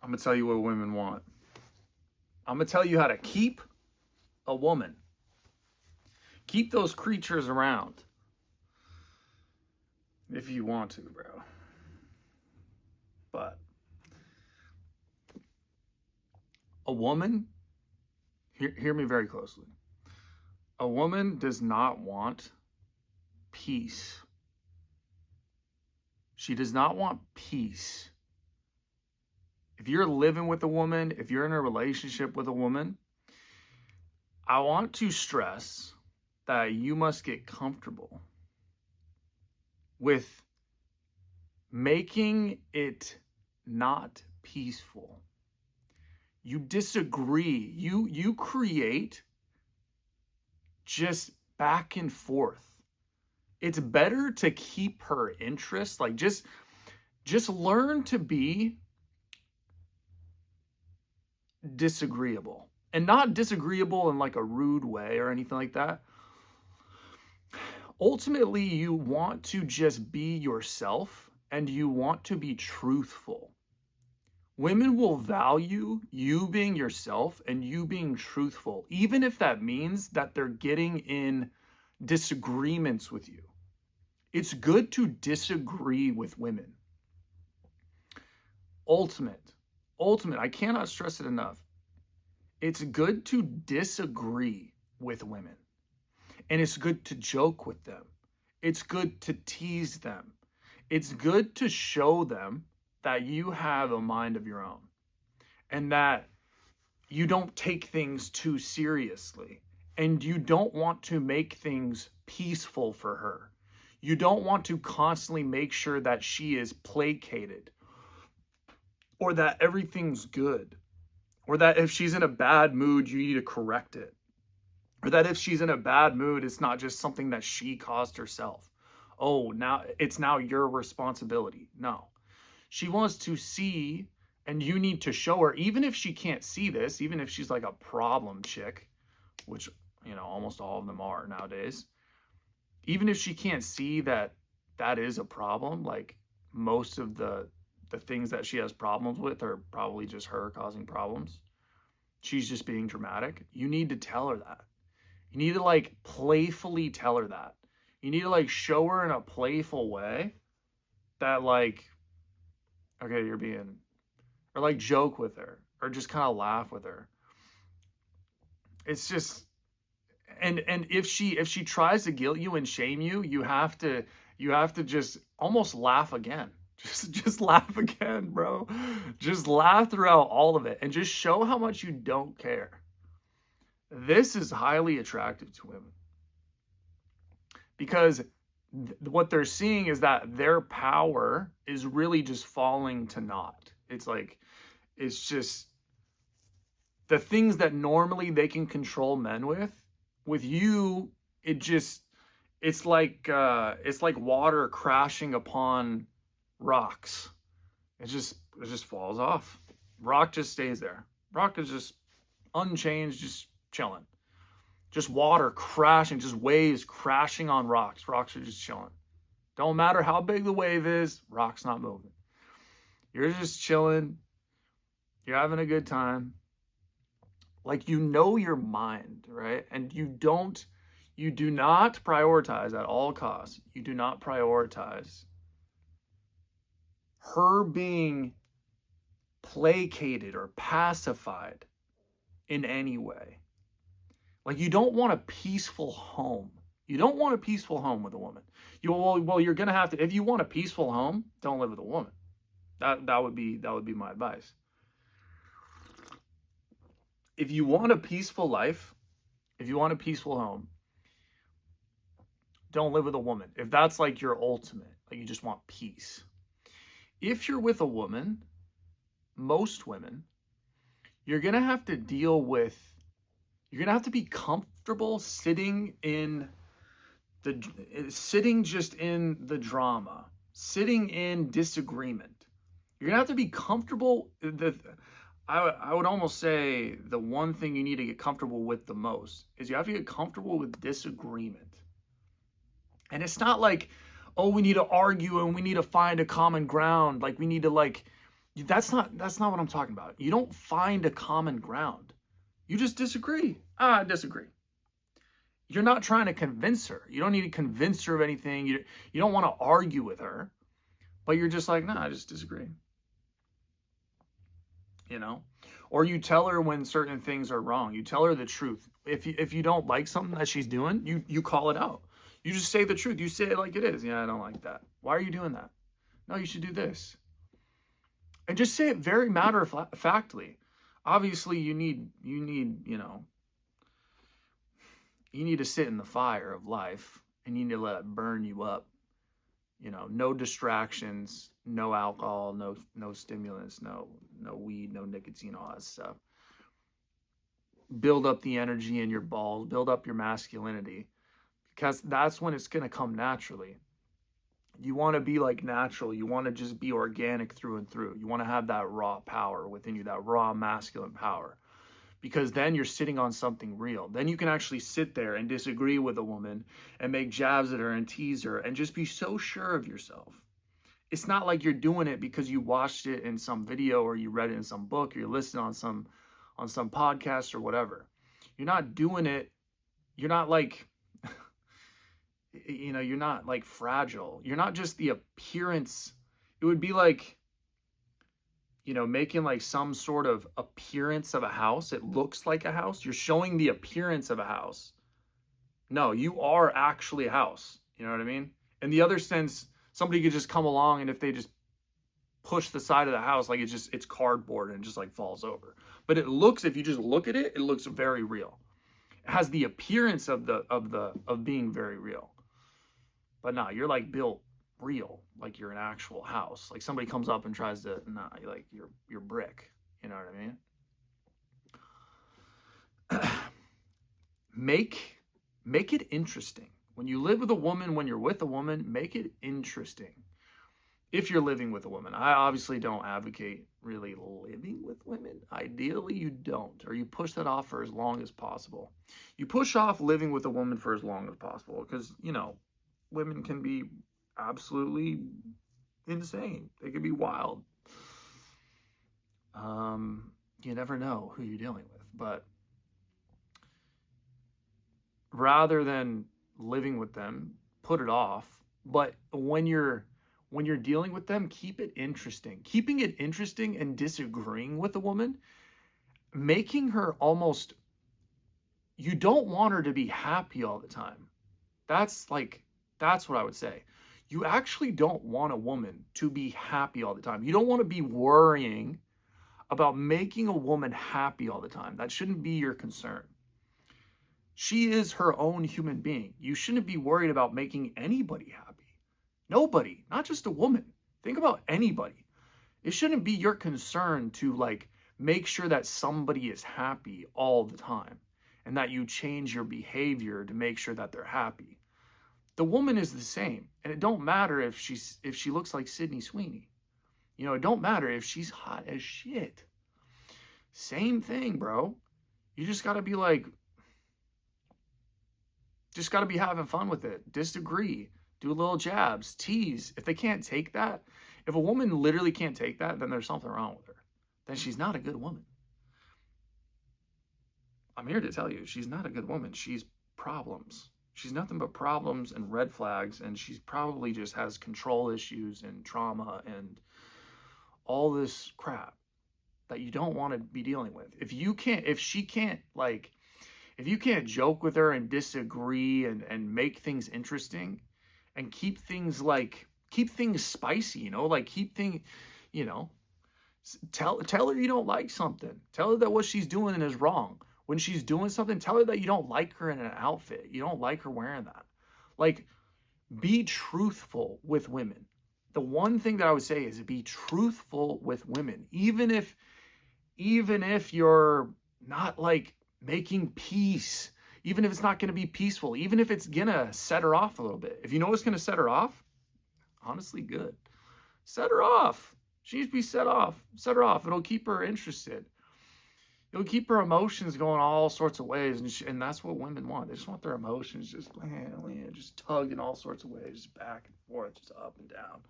I'm going to tell you what women want. I'm going to tell you how to keep a woman. Keep those creatures around. If you want to, bro. But a woman, hear me very closely. A woman does not want peace. She does not want peace. If you're living with a woman, if you're in a relationship with a woman, I want to stress that you must get comfortable with making it not peaceful. You disagree. You create just back and forth. It's better to keep her interest. Like just learn to be disagreeable, and not disagreeable in like a rude way or anything like that. Ultimately, you want to just be yourself and you want to be truthful. Women will value you being yourself and you being truthful, even if that means that they're getting in disagreements with you. It's good to disagree with women. Ultimate, I cannot stress it enough. It's good to disagree with women. And it's good to joke with them. It's good to tease them. It's good to show them that you have a mind of your own and that you don't take things too seriously and you don't want to make things peaceful for her. You don't want to constantly make sure that she is placated or that everything's good or that if she's in a bad mood, you need to correct it. Or that if she's in a bad mood, it's not just something that she caused herself. Oh, now it's now your responsibility. No. She wants to see, and you need to show her, even if she can't see this, even if she's like a problem chick, which, almost all of them are nowadays. Even if she can't see that that is a problem, like most of the things that she has problems with are probably just her causing problems. She's just being dramatic. You need to tell her that. You need to like playfully tell her that. You need to like show her in a playful way that like, okay, you're being, or like joke with her or just kind of laugh with her. It's just, and if she tries to guilt you and shame you, you have to just almost laugh again. Just laugh again, bro. Just laugh throughout all of it and just show how much you don't care. This is highly attractive to women because what they're seeing is that their power is really just falling to naught. It's just the things that normally they can control men with you, it's like water crashing upon rocks. It just falls off. Rock just stays there. Rock is just unchanged, just chilling. Just water crashing, just waves crashing on rocks. Rocks are just chilling. Don't matter how big the wave is, rock's not moving. You're just chilling. You're having a good time. Like your mind, right? And you do not prioritize at all costs. You do not prioritize her being placated or pacified in any way. Like you don't want a peaceful home. You don't want a peaceful home with a woman. You're gonna have to. If you want a peaceful home, don't live with a woman. That would be my advice. If you want a peaceful life, if you want a peaceful home, don't live with a woman. If that's like your ultimate, like you just want peace. If you're with a woman, most women, you're gonna have to be comfortable sitting just in the drama, sitting in disagreement. You're gonna have to be comfortable. I would almost say the one thing you need to get comfortable with the most is you have to get comfortable with disagreement. And it's not like, oh, we need to argue and we need to find a common ground. Like we need to That's not what I'm talking about. You don't find a common ground. You just disagree. I disagree. You're not trying to convince her. You don't need to convince her of anything. You don't want to argue with her, but you're just like, nah, I just disagree. You know? Or you tell her when certain things are wrong. You tell her the truth. If you don't like something that she's doing, you call it out. You just say the truth. You say it like it is. Yeah, I don't like that. Why are you doing that? No, you should do this. And just say it very matter of factly. Obviously, you need, you need to sit in the fire of life and you need to let it burn you up. No distractions, no alcohol, no stimulants, no weed, no nicotine, all that stuff. Build up the energy in your balls, build up your masculinity, because that's when it's going to come naturally. You want to be like natural. You want to just be organic through and through. You want to have that raw power within you, that raw masculine power, because then you're sitting on something real. Then you can actually sit there and disagree with a woman and make jabs at her and tease her and just be so sure of yourself. It's not like you're doing it because you watched it in some video or you read it in some book or you're listening on some podcast or whatever. You're not doing it. You're not like, you're not like fragile. You're not just the appearance. It would be like, making like some sort of appearance of a house. It looks like a house. You're showing the appearance of a house. No, you are actually a house. You know what I mean? In the other sense, somebody could just come along and if they just push the side of the house, like it's cardboard and it just like falls over. But it looks, if you just look at it, it looks very real. It has the appearance of being very real. But nah, you're like built real, like you're an actual house. Like somebody comes up and tries to, nah, like you're brick. You know what I mean? Make it interesting. When you live with a woman, when you're with a woman, make it interesting. If you're living with a woman, I obviously don't advocate really living with women. Ideally, you don't, or you push that off for as long as possible. You push off living with a woman for as long as possible because, women can be absolutely insane. They can be wild. You never know who you're dealing with, but rather than living with them, put it off. But when you're dealing with them, keep it interesting. Keeping it interesting and disagreeing with a woman, making her almost, you don't want her to be happy all the time. That's what I would say. You actually don't want a woman to be happy all the time. You don't want to be worrying about making a woman happy all the time. That shouldn't be your concern. She is her own human being. You shouldn't be worried about making anybody happy. Nobody, not just a woman. Think about anybody. It shouldn't be your concern to make sure that somebody is happy all the time and that you change your behavior to make sure that they're happy. The woman is the same, and it don't matter if she looks like Sydney Sweeney. It don't matter if she's hot as shit. Same thing, bro. You just gotta be having fun with it. Disagree. Do a little jabs. Tease. If they can't take that, if a woman literally can't take that, then there's something wrong with her. Then she's not a good woman. I'm here to tell you, she's not a good woman. She's problems. She's nothing but problems and red flags, and she's probably just has control issues and trauma and all this crap that you don't want to be dealing with. If you can't joke with her and disagree and make things interesting and keep things spicy, tell her you don't like something. Tell her that what she's doing is wrong. When she's doing something, tell her that you don't like her in an outfit. You don't like her wearing that. Be truthful with women. The one thing that I would say is be truthful with women. Even if you're not making peace, even if it's not going to be peaceful, even if it's going to set her off a little bit. If you know what's going to set her off, honestly, good. Set her off. She needs to be set off. Set her off. It'll keep her interested. It'll keep her emotions going all sorts of ways, and that's what women want. They just want their emotions just tug in all sorts of ways, just back and forth, just up and down.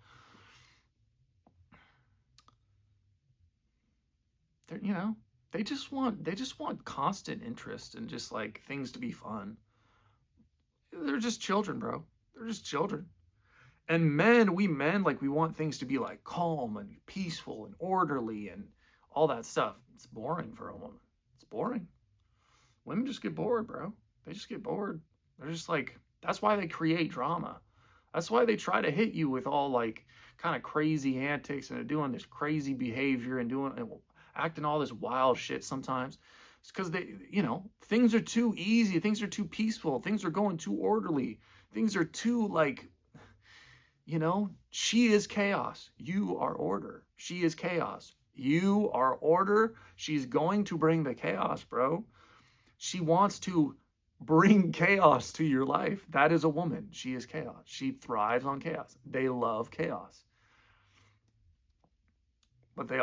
they're, you know, they just want constant interest and just like things to be fun. They're just children, bro. They're just children. And men, like we want things to be like calm and peaceful and orderly and all that stuff. It's boring for a woman. It's boring. Women just get bored, bro. They just get bored. They're just like, that's why they create drama. That's why they try to hit you with all like kind of crazy antics and they're doing this crazy behavior and doing acting all this wild shit sometimes. It's because they, things are too easy, things are too peaceful, things are going too orderly, things are too like, she is chaos. You are order. She is chaos. You are order. She's going to bring the chaos, bro. She wants to bring chaos to your life. That is a woman. She is chaos. She thrives on chaos. They love chaos. But they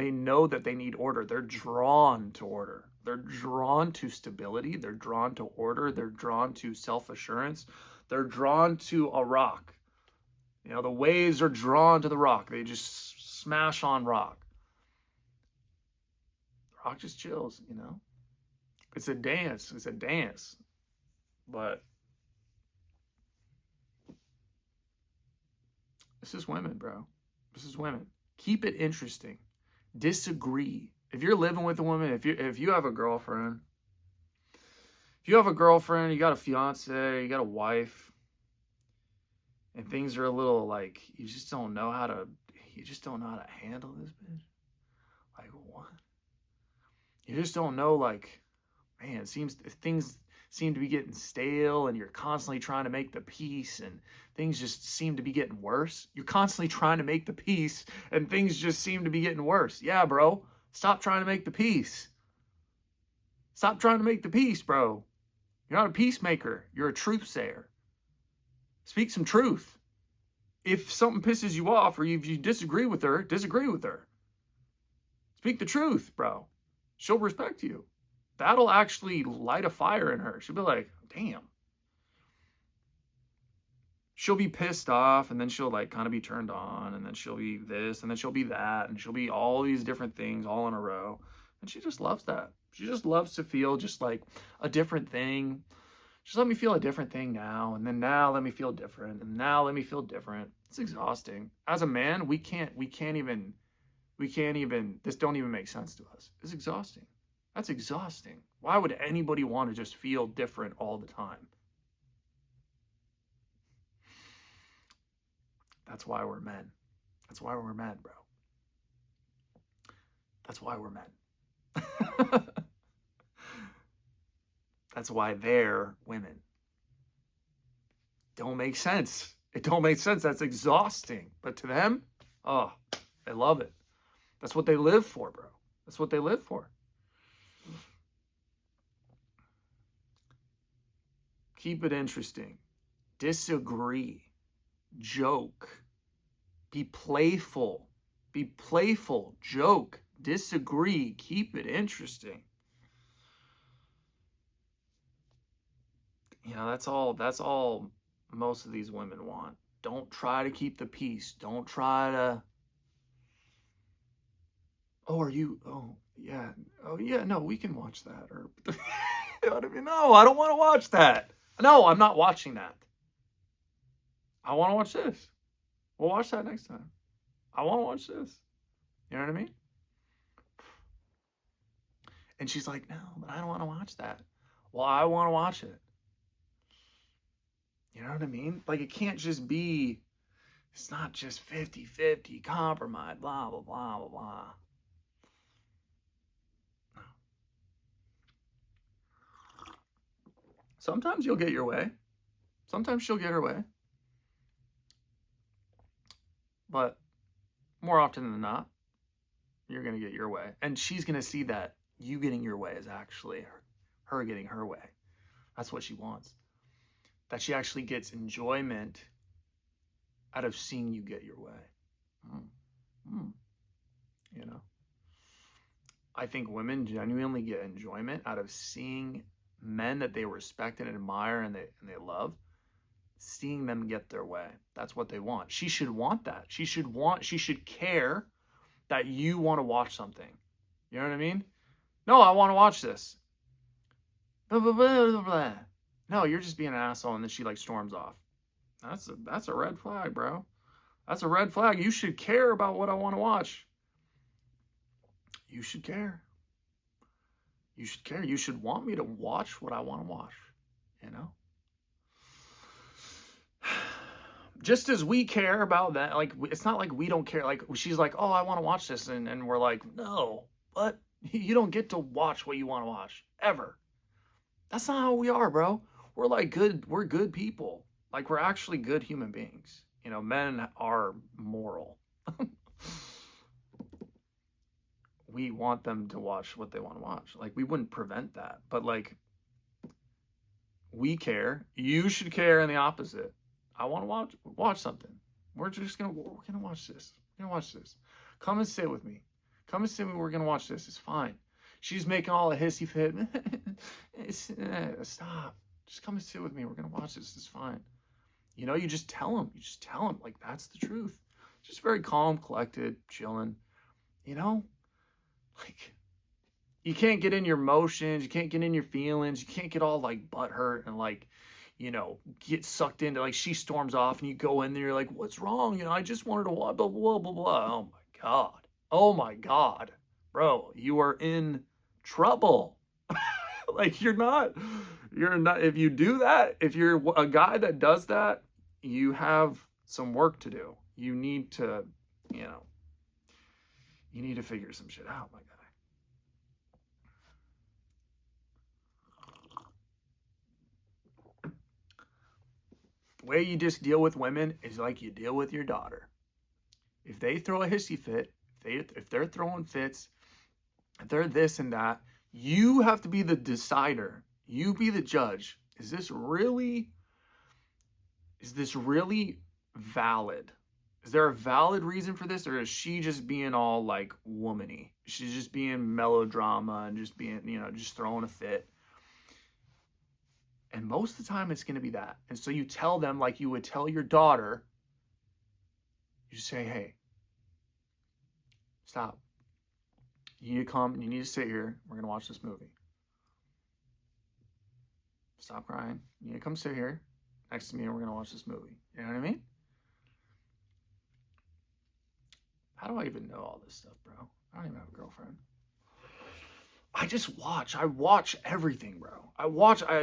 know that they need order. They're drawn to order. They're drawn to stability. They're drawn to order. They're drawn to self-assurance. They're drawn to a rock. The waves are drawn to the rock. They just smash on rock. The rock just chills, It's a dance. It's a dance. But this is women, bro. This is women. Keep it interesting. Disagree. If you're living with a woman, if you have a girlfriend, you got a fiance, you got a wife, and things are a little like you just don't know how to handle this bitch. Like what? You just don't know, like, man, things seem to be getting stale and you're constantly trying to make the peace and things just seem to be getting worse. You're constantly trying to make the peace and things just seem to be getting worse. Yeah, bro. Stop trying to make the peace. Stop trying to make the peace, bro. You're not a peacemaker. You're a truth sayer. Speak some truth. If something pisses you off or if you disagree with her, disagree with her. Speak the truth, bro. She'll respect you. That'll actually light a fire in her. She'll be like, damn. She'll be pissed off and then she'll like kind of be turned on and then she'll be this and then she'll be that and she'll be all these different things all in a row. And she just loves that. She just loves to feel just like a different thing. Just let me feel a different thing now. And then now let me feel different. And now let me feel different. It's exhausting. As a man, we can't even, this don't even make sense to us. It's exhausting. That's exhausting. Why would anybody want to just feel different all the time? That's why we're men. That's why we're men, bro. That's why we're men. That's why they're women. Don't make sense. It don't make sense. That's exhausting. But to them, oh, they love it. That's what they live for, bro. That's what they live for. Keep it interesting. Disagree. Joke. Be playful. Be playful. Joke. Disagree. Keep it interesting. That's all most of these women want. Don't try to keep the peace. Don't try to, oh yeah, no, we can watch that. Or no, I don't want to watch that. No, I'm not watching that. I want to watch this. We'll watch that next time. I want to watch this. You know what I mean? And she's like, no, but I don't want to watch that. Well, I want to watch it. You know what I mean? Like, it can't just be, it's not just 50-50, compromise, blah, blah, blah, blah, blah. Sometimes you'll get your way. Sometimes she'll get her way. But more often than not, you're going to get your way. And she's going to see that you getting your way is actually her getting her way. That's what she wants. That she actually gets enjoyment out of seeing you get your way. I think women genuinely get enjoyment out of seeing men that they respect and admire and they love, seeing them get their way. That's what they want. She should want that. She should care that you want to watch something. You know what I mean? No, I want to watch this. Blah, blah, blah, blah, blah. No, you're just being an asshole, and then she like storms off. That's a red flag, bro. That's a red flag. You should care about what I want to watch. You should care. You should care. You should want me to watch what I want to watch. You know? Just as we care about that, like, it's not like we don't care. Like, she's like, oh, I want to watch this. And we're like, no, but you don't get to watch what you want to watch ever. That's not how we are, bro. We're like we're good people. Like, we're actually good human beings. You know, men are moral. We want them to watch what they want to watch. Like, we wouldn't prevent that. But, like, we care. You should care in the opposite. I want to watch something. We're gonna watch this. We're gonna watch this. Come and sit with me. Come and sit with me. We're gonna watch this. It's fine. She's making all a hissy fit. Stop. Just come and sit with me. We're gonna watch this. It's fine. You know, you just tell him. You just tell him, like, that's the truth. Just very calm, collected, chilling. You know, like, you can't get in your emotions. You can't get in your feelings. You can't get all like butthurt and like, you know, get sucked into, like, she storms off and you go in there, you're like, what's wrong? You know, I just wanted to watch, blah, blah, blah, blah. Oh my God. Oh my God. Bro, you are in trouble. Like, you're not, if you do that, if you're a guy that does that, you have some work to do. You need to, you know, you need to figure some shit out, my guy. The way you just deal with women is like you deal with your daughter. If they throw a hissy fit, if they're throwing fits, if they're this and that, you have to be the decider. You be the judge. Is this really valid? Is there a valid reason for this, or is she just being all like womany? She's just being melodrama and just being, you know, just throwing a fit. And most of the time it's going to be that. And so you tell them, like you would tell your daughter, you just say, hey, stop. You need to come, you need to sit here. We're going to watch this movie. Stop crying. You need to come sit here next to me and we're going to watch this movie. You know what I mean? How do I even know all this stuff, bro? I don't even have a girlfriend. I watch everything, bro. I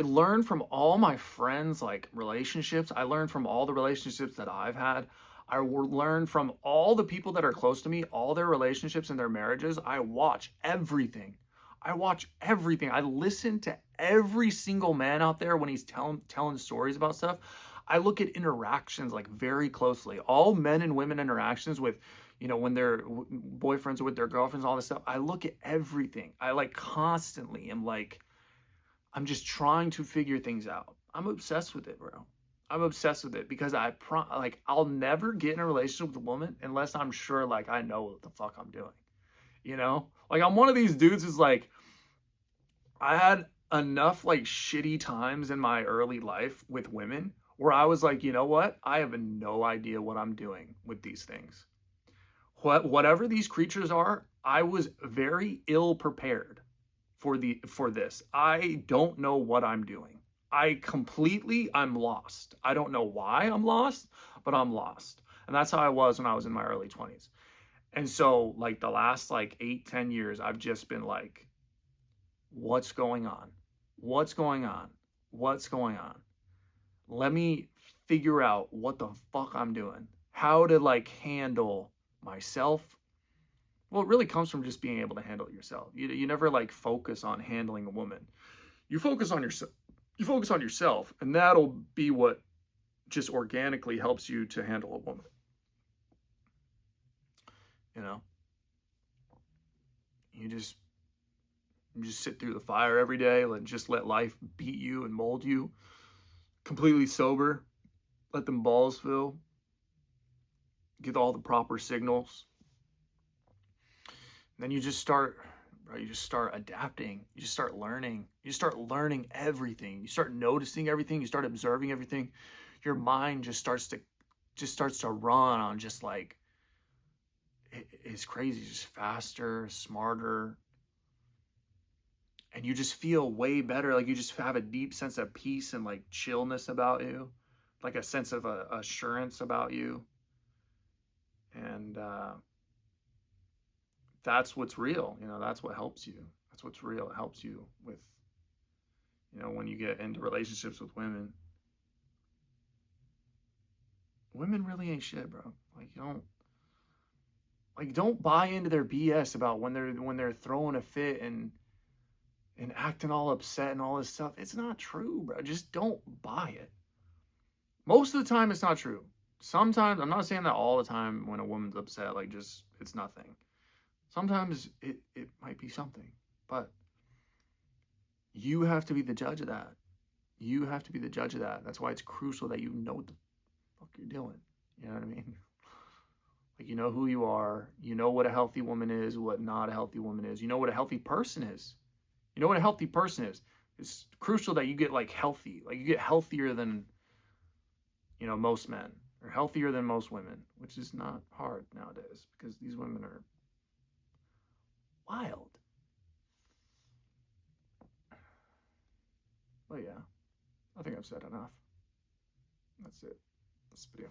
learn from all my friends, like, relationships. I learn from all the relationships that I've had. I learn from all the people that are close to me, all their relationships and their marriages. I watch everything. I watch everything. I listen to every single man out there when he's telling stories about stuff. I look at interactions, like, very closely. All men and women interactions with, you know, when they're boyfriends or with their girlfriends, all this stuff. I look at everything. I, like, constantly am like, I'm just trying to figure things out. I'm obsessed with it, bro. I'm obsessed with it because I'll never get in a relationship with a woman unless I'm sure, like, I know what the fuck I'm doing. You know? Like, I'm one of these dudes who's like, I had enough, like, shitty times in my early life with women where I was like, you know what? I have no idea what I'm doing with these things. Whatever these creatures are, I was very ill prepared for this. I don't know what I'm doing. I'm lost. I don't know why I'm lost, but I'm lost. And that's how I was when I was in my early 20s. And so, like, the last, like, 8-10 years, I've just been like, what's going on? What's going on? What's going on? Let me figure out what the fuck I'm doing. How to, like, handle myself. Well, it really comes from just being able to handle it yourself. You never, like, focus on handling a woman. You focus on yourself. You focus on yourself, and that'll be what just organically helps you to handle a woman. You know, you just sit through the fire every day, and just let life beat you and mold you. Completely sober, let them balls fill. Get all the proper signals. And then you just start adapting. You just start learning. You start learning everything. You start noticing everything. You start observing everything. Your mind just starts to run on just, like, it's crazy, just faster, smarter. and you just feel way better. Like you just have a deep sense of peace and like chillness about you, like a sense of assurance about you. And that's what's real. That's what helps you. That's what's real. It helps you with, when you get into relationships with women. Women really ain't shit, bro. Like don't buy into their BS about when they're throwing a fit and acting all upset and all this stuff. It's not true, bro. Just don't buy it. Most of the time, it's not true. Sometimes, I'm not saying that all the time when a woman's upset, like just, it's nothing. Sometimes it might be something, but you have to be the judge of that. You have to be the judge of that. That's why it's crucial that you know what the fuck you're doing. You know what I mean? Like, you know who you are. You know what a healthy woman is, what not a healthy woman is. You know what a healthy person is. You know what a healthy person is. It's crucial that you get like healthy. Like you get healthier than, most men, or healthier than most women, which is not hard nowadays because these women are wild. But yeah, I think I've said enough. That's it. This video.